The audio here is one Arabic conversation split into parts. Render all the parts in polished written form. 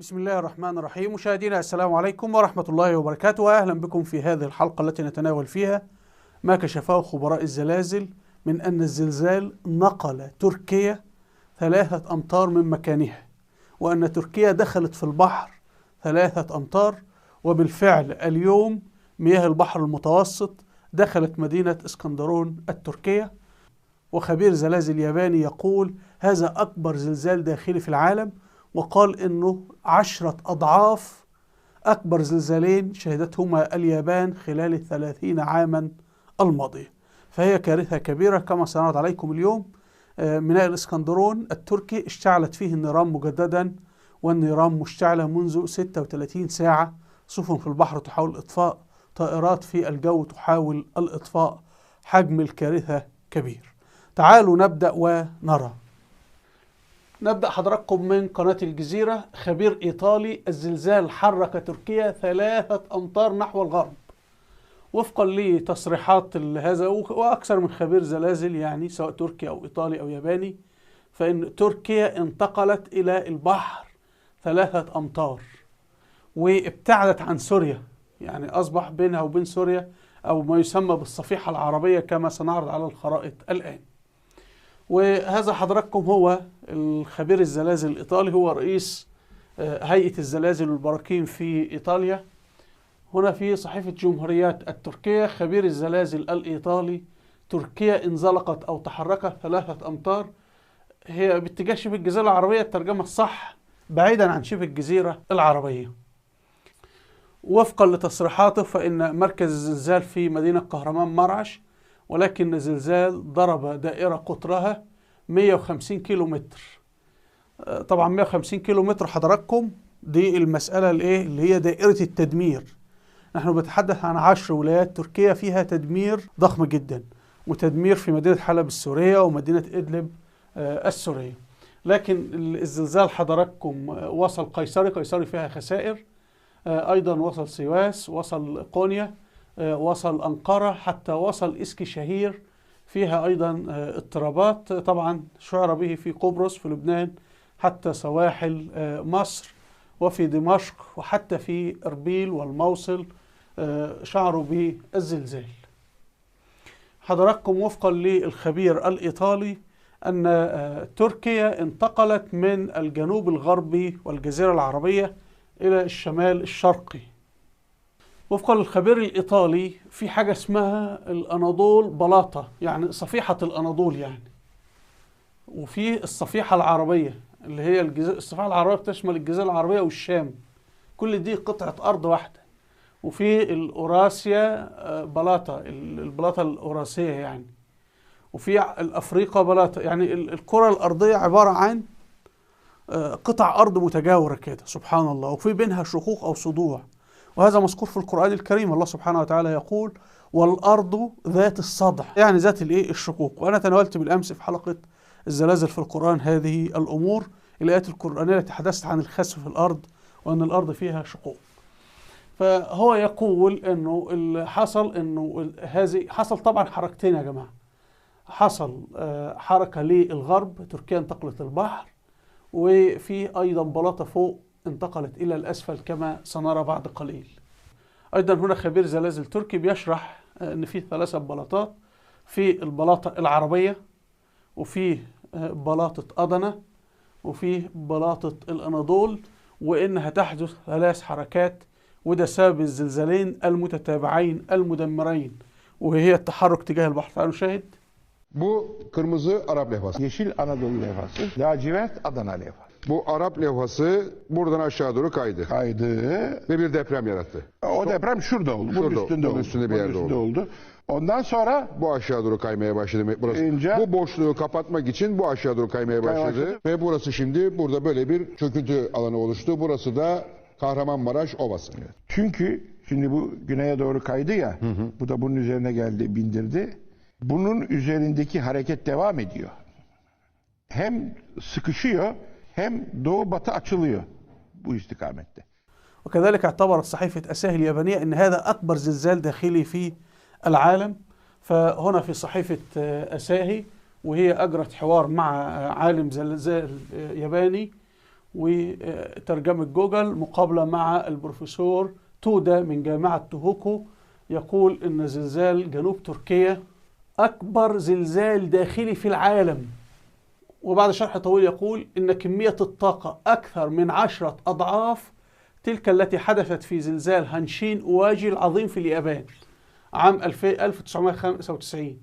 بسم الله الرحمن الرحيم. مشاهدينا السلام عليكم ورحمة الله وبركاته، وأهلا بكم في هذه الحلقة التي نتناول فيها ما كشفه خبراء الزلازل من أن الزلزال نقل تركيا 3 أمتار من مكانها، وأن تركيا دخلت في البحر 3 أمتار، وبالفعل اليوم مياه البحر المتوسط دخلت مدينة اسكندرون التركية. وخبير زلازل ياباني يقول هذا أكبر زلزال داخلي في العالم، وقال إنه 10 أضعاف أكبر زلزالين شهدتهما اليابان خلال 30 عاما الماضية. فهي كارثة كبيرة كما سنعرض عليكم اليوم. ميناء الإسكندرون التركي اشتعلت فيه النيران مجددا، والنيران مشتعلة منذ 36 ساعة. سفن في البحر تحاول الإطفاء، طائرات في الجو تحاول الإطفاء. حجم الكارثة كبير. تعالوا نبدأ ونرى. نبدأ حضراتكم من قناة الجزيرة. خبير إيطالي: الزلزال حرك تركيا 3 أمتار نحو الغرب. وفقا لتصريحات هذا وأكثر من خبير زلازل، يعني سواء تركي أو إيطالي أو ياباني، فإن تركيا انتقلت إلى البحر 3 أمتار وابتعدت عن سوريا، يعني أصبح بينها وبين سوريا أو ما يسمى بالصفيحة العربية كما سنعرض على الخرائط الآن. وهذا حضراتكم هو الخبير الزلازل الإيطالي، هو رئيس هيئة الزلازل والبراكين في إيطاليا. هنا في صحيفة جمهوريات التركية: خبير الزلازل الإيطالي: تركيا انزلقت أو تحركت 3 أمتار. هي باتجاه شبه الجزيرة العربية، الترجمة الصح بعيدا عن شبه الجزيرة العربية. وفقا لتصريحاته فإن مركز الزلزال في مدينة كهرمان مرعش، ولكن الزلزال ضرب دائرة قطرها 150 كيلو متر. طبعا 150 كيلو متر حضراتكم دي المسألة اللي هي دائرة التدمير. نحن بنتحدث عن 10 ولايات تركيا فيها تدمير ضخم جدا، وتدمير في مدينة حلب السورية ومدينة إدلب السورية. لكن الزلزال حضراتكم وصل قيصري فيها خسائر، أيضا وصل سيواس، وصل قونيا، وصل أنقرة، حتى وصل إسكشهير فيها أيضا اضطرابات. طبعا شعر به في قبرص في لبنان، حتى سواحل مصر وفي دمشق، وحتى في إربيل والموصل شعروا بالزلزال. حضراتكم وفقا للخبير الإيطالي أن تركيا انتقلت من الجنوب الغربي والجزيرة العربية إلى الشمال الشرقي. وفقا للخبير الإيطالي في حاجة اسمها الأناضول بلاطة، يعني صفيحة الأناضول يعني، وفي الصفيحة العربية اللي هي الصفيحة العربية بتشمل الجزيرة العربية والشام، كل دي قطعة أرض واحدة. وفي الأوراسيا بلاطة، البلاطة الأوراسية يعني، وفي الأفريقة بلاطة، يعني الكرة الأرضية عبارة عن قطع أرض متجاورة كده سبحان الله، وفي بينها شقوق أو صدوع. وهذا مذكور في القرآن الكريم. الله سبحانه وتعالى يقول: والأرض ذات الصدع، يعني ذات الشقوق. وأنا تناولت بالأمس في حلقة الزلازل في القرآن هذه الأمور، الآيات القرآنية التي تحدثت عن الخسف في الأرض وأن الأرض فيها شقوق. فهو يقول إنه حصل طبعا حركتين يا جماعة. حصل حركة للغرب، تركيا انتقلت البحر، وفي أيضا بلاطة فوق انتقلت إلى الأسفل كما سنرى بعد قليل. أيضا هنا خبير زلازل تركي بيشرح أن في 3 بلاطات: في البلاطة العربية، وفي بلاطة أضنة، وفي بلاطة الأناضول، وإنها تحدث 3 حركات، وده سبب الزلزالين المتتابعين المدمرين، وهي التحرك تجاه البحر. تعالوا نشاهد. Bu kırmızı Arap levhası. Yeşil Anadolu levhası, lacivert Adana levhası. Bu Arap levhası buradan aşağı doğru kaydı. Kaydı. Ve bir deprem yarattı. O deprem şurada oldu. Bunun Şurada, üstünde bunun oldu. üstünde bir yerde Bunun üstünde oldu. Ondan sonra Bu aşağı doğru kaymaya başladı burası. İnce. Bu boşluğu kapatmak için bu aşağı doğru kaymaya başladı. Ve burası şimdi burada böyle bir çöküntü alanı oluştu. Burası da Kahramanmaraş Ovası. çünkü şimdi bu güneye doğru kaydı ya. Bu da bunun üzerine geldi, bindirdi. Bunun üzerindeki hareket devam ediyor. Hem sıkışıyor hem doğu batı açılıyor bu istikamette. وكذلك اعتبرت صحيفة أساهي اليابانية أن هذا أكبر زلزال داخلي في العالم. فهنا في صحيفة أساهي، وهي أجرت حوار مع عالم زلزال ياباني، وترجمة جوجل مقابلة مع البروفيسور تودا من جامعة توهوكو، يقول إن زلزال جنوب تركيا أكبر زلزال داخلي في العالم. وبعد شرح طويل يقول إن كمية الطاقة أكثر من 10 أضعاف تلك التي حدثت في زلزال هانشين أواجي العظيم في اليابان عام 1995،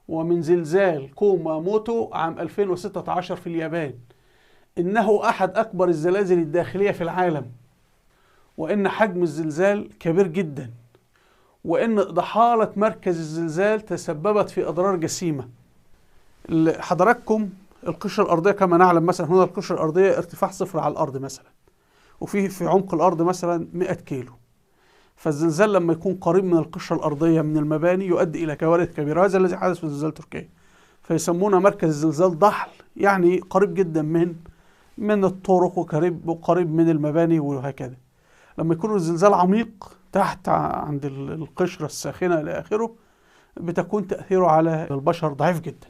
ومن زلزال كوماموتو عام 2016 في اليابان. إنه أحد أكبر الزلازل الداخلية في العالم، وإن حجم الزلزال كبير جدا، وإن ضحالة مركز الزلزال تسببت في أضرار جسيمة. حضراتكم القشرة الأرضية كما نعلم، مثلا هنا القشرة الأرضية ارتفاع صفر على الأرض مثلا، في عمق الأرض مثلا 100 كيلو. فالزلزال لما يكون قريب من القشرة الأرضية من المباني يؤدي إلى كوارث كبيرة. هذا الذي حدث في زلزال تركيا، فيسمونه مركز الزلزال ضحل، يعني قريب جدا من الطرق وقريب من المباني وهكذا. لما يكون الزلزال عميق تحت عند القشرة الساخنة إلى آخره، بتكون تأثيره على البشر ضعيف جدا.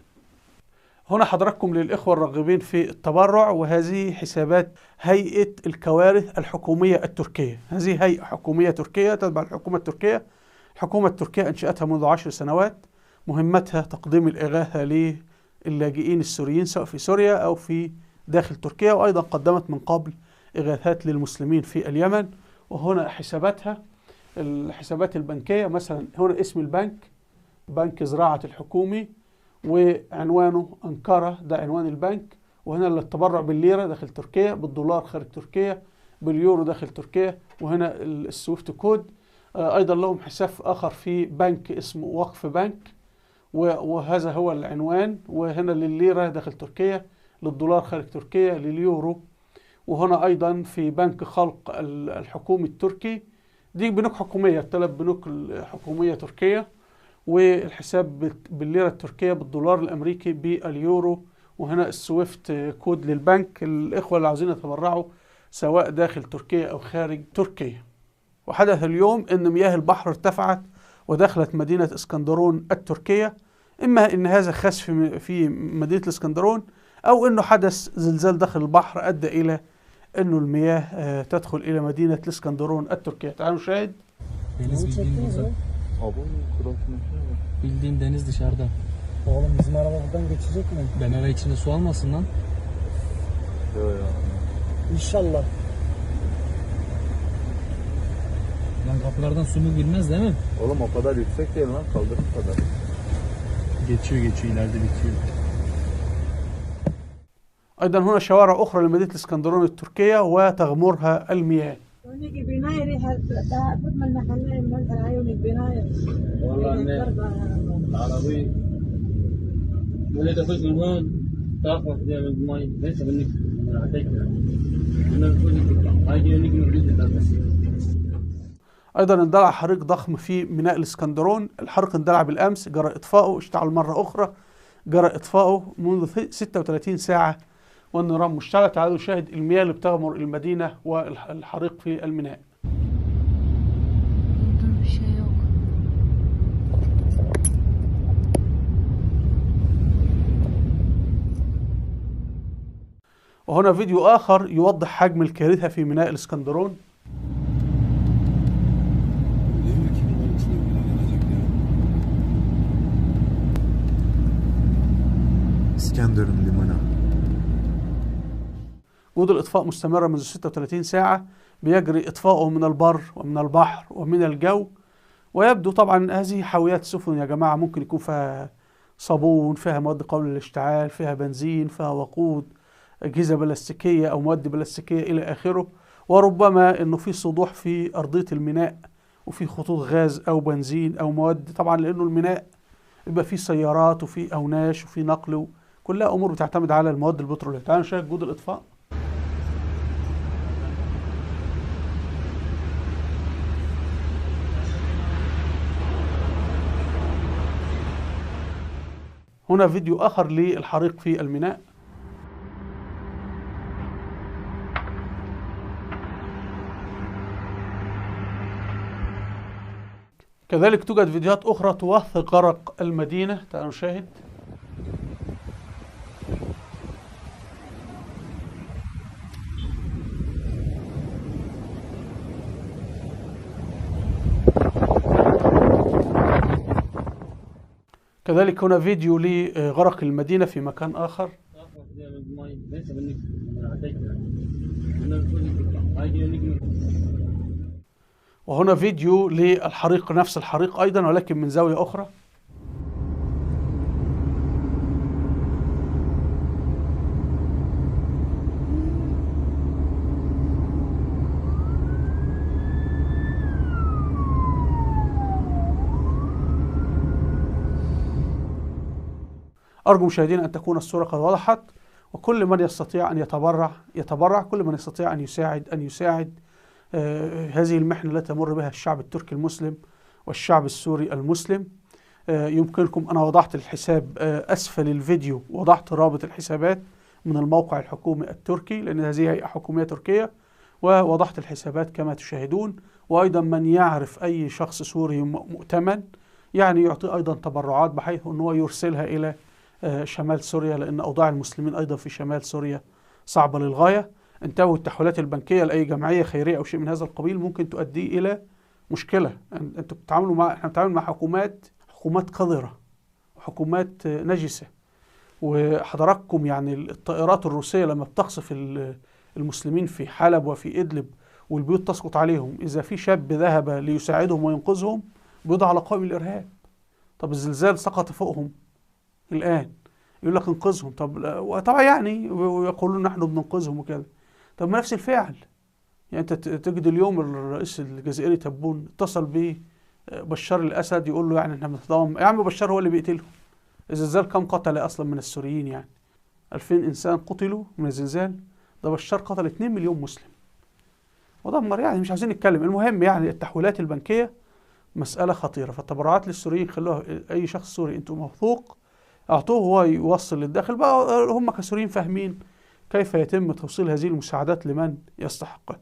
هنا حضراتكم للإخوة الراغبين في التبرع، وهذه حسابات هيئة الكوارث الحكومية التركية. هذه هيئة حكومية تركية تتبع الحكومة التركية. الحكومة التركية أنشأتها منذ 10 سنوات، مهمتها تقديم الإغاثة للاجئين السوريين سواء في سوريا أو في داخل تركيا، وأيضا قدمت من قبل إغاثات للمسلمين في اليمن. وهنا حساباتها، الحسابات البنكية، مثلا هنا اسم البنك بنك زراعة الحكومي، وعنوانه أنقرة، ده عنوان البنك. وهنا للتبرع بالليرة داخل تركيا، بالدولار خارج تركيا، باليورو داخل تركيا، وهنا السويفت كود. أيضا لهم حساب آخر في بنك اسمه وقف بنك، وهذا هو العنوان. وهنا للليرة داخل تركيا، للدولار خارج تركيا، لليورو. وهنا أيضا في بنك خلق الحكومي التركي. دي بنوك حكومية، 3 بنوك حكومية تركية. والحساب بالليرة التركية، بالدولار الأمريكي، باليورو. وهنا السويفت كود للبنك. الإخوة اللي عاوزين يتبرعوا سواء داخل تركيا أو خارج تركيا. وحدث اليوم أن مياه البحر ارتفعت ودخلت مدينة اسكندرون التركية. إما أن هذا خسف في مدينة الاسكندرون، أو أنه حدث زلزال داخل البحر أدى إلى أنه المياه تدخل إلى مدينة الاسكندرون التركية. تعالوا نشاهد. Bildiğin deniz dışarıda. Oğlum bizim araba buradan geçecek mi? Ben ara içinde su almasın lan. İnşallah. Lan kapılardan su mu girmez değil mi? Oğlum o kadar yüksek değil lan, kaldırım kadar. Geçiyor ileride bitiyor. أيضا هنا شوارع أخرى لمدينة الاسكندرون التركية وتغمرها المياه. والله العربي ولا تخش من هون تاخذ من المي ليس منك أيضا اندلع حريق ضخم في ميناء الاسكندرون. الحريق اندلع بالأمس، جرى إطفاؤه، اشتعل مرة أخرى، جرى إطفاؤه منذ 36 ساعة والنيران مشتعلة. تعالوا نشاهد المياه اللي بتغمر المدينة والحريق في الميناء. وهنا فيديو آخر يوضح حجم الكارثة في ميناء الاسكندرون. İskenderun limanı. جهود الإطفاء مستمرة منذ 36 ساعة، بيجري إطفاؤه من البر ومن البحر ومن الجو. ويبدو طبعا هذه حاويات سفن يا جماعة، ممكن يكون فيها صابون، فيها مواد قابلة للاشتعال، فيها بنزين، فيها وقود، أجهزة بلاستيكية أو مواد بلاستيكية إلى آخره. وربما إنه في سطوح في أرضية الميناء، وفي خطوط غاز أو بنزين أو مواد، طبعا لأنه الميناء يبقى فيه سيارات وفيه أوناش وفيه نقل، كلها أمور بتعتمد على المواد البترولية. تعالوا نشاهد جهود الإطفاء. هنا فيديو آخر للحريق في الميناء. كذلك توجد فيديوهات أخرى توثق غرق المدينة. تعالوا نشاهد. كذلك هنا فيديو لغرق المدينة في مكان آخر. وهنا فيديو للحريق، نفس الحريق أيضا ولكن من زاوية أخرى. أرجو مشاهدينا أن تكون الصورة قد وضحت، وكل من يستطيع أن يتبرع، كل من يستطيع أن يساعد هذه المحنة التي تمر بها الشعب التركي المسلم والشعب السوري المسلم. يمكنكم، أنا وضعت الحساب أسفل الفيديو، وضعت رابط الحسابات من الموقع الحكومي التركي لأن هذه هيئة حكومية تركية، ووضعت الحسابات كما تشاهدون. وأيضا من يعرف أي شخص سوري مؤتمن يعني يعطي أيضا تبرعات بحيث أنه يرسلها إلى شمال سوريا، لأن أوضاع المسلمين أيضا في شمال سوريا صعبة للغاية. انتهوا التحويلات البنكية لأي جمعية خيرية أو شيء من هذا القبيل ممكن تؤدي إلى مشكلة. أنتم بتتعاملوا مع، احنا بنتعامل مع حكومات قذرة وحكومات نجسة. وحضراتكم يعني الطائرات الروسية لما بتقصف المسلمين في حلب وفي إدلب والبيوت تسقط عليهم، إذا في شاب ذهب ليساعدهم وينقذهم بيوضع على قائمة الإرهاب. طب الزلزال سقط فوقهم الآن يقول لك انقذهم، طبعا يعني ويقولون نحن بننقذهم وكذا. طب ما نفس الفعل، يعني انت تجد اليوم الرئيس الجزائري تبون اتصل به بشار الأسد يقول له يعني احنا بنتضامن. يا عم بشار هو اللي بيقتلهم. الزلزال كم قتل اصلا من السوريين؟ يعني 2000 انسان قتلوا من الزلزال، ده بشار قتل 2 مليون مسلم ودمر. يعني مش عايزين نتكلم. المهم يعني التحويلات البنكية مسألة خطيرة، فالتبرعات للسوريين خلوها أي شخص سوري أنتم موثوق أعطوه هو يوصل للداخل. بقى هم كسوريين فاهمين كيف يتم توصيل هذه المساعدات لمن يستحقها.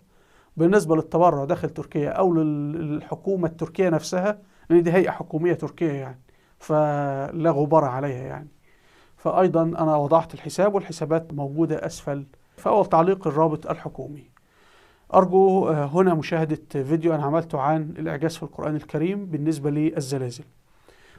بالنسبة للتبرع داخل تركيا أو للحكومة التركية نفسها، لأن دي هيئة حكومية تركية يعني فلا غبار عليها يعني. فأيضا أنا وضعت الحساب والحسابات موجودة أسفل في أول تعليق الرابط الحكومي. أرجو هنا مشاهدة فيديو أنا عملته عن الإعجاز في القرآن الكريم بالنسبة للزلازل.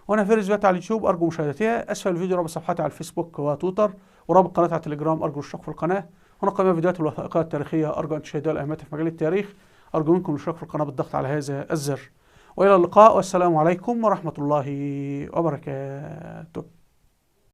وأنا في فيديوهات على اليوتيوب أرجو مشاهدتها. أسفل الفيديو رابط صفحاتي على الفيسبوك وتويتر، ورابط قناتي على التليجرام. أرجو الاشتراك في القناة. هنا قناة فيديوهات الوثائقية التاريخية أرجو أن تشاهدوها الأهمية في مجال التاريخ. أرجو منكم الاشتراك في القناة بالضغط على هذا الزر. وإلى اللقاء والسلام عليكم ورحمة الله وبركاته.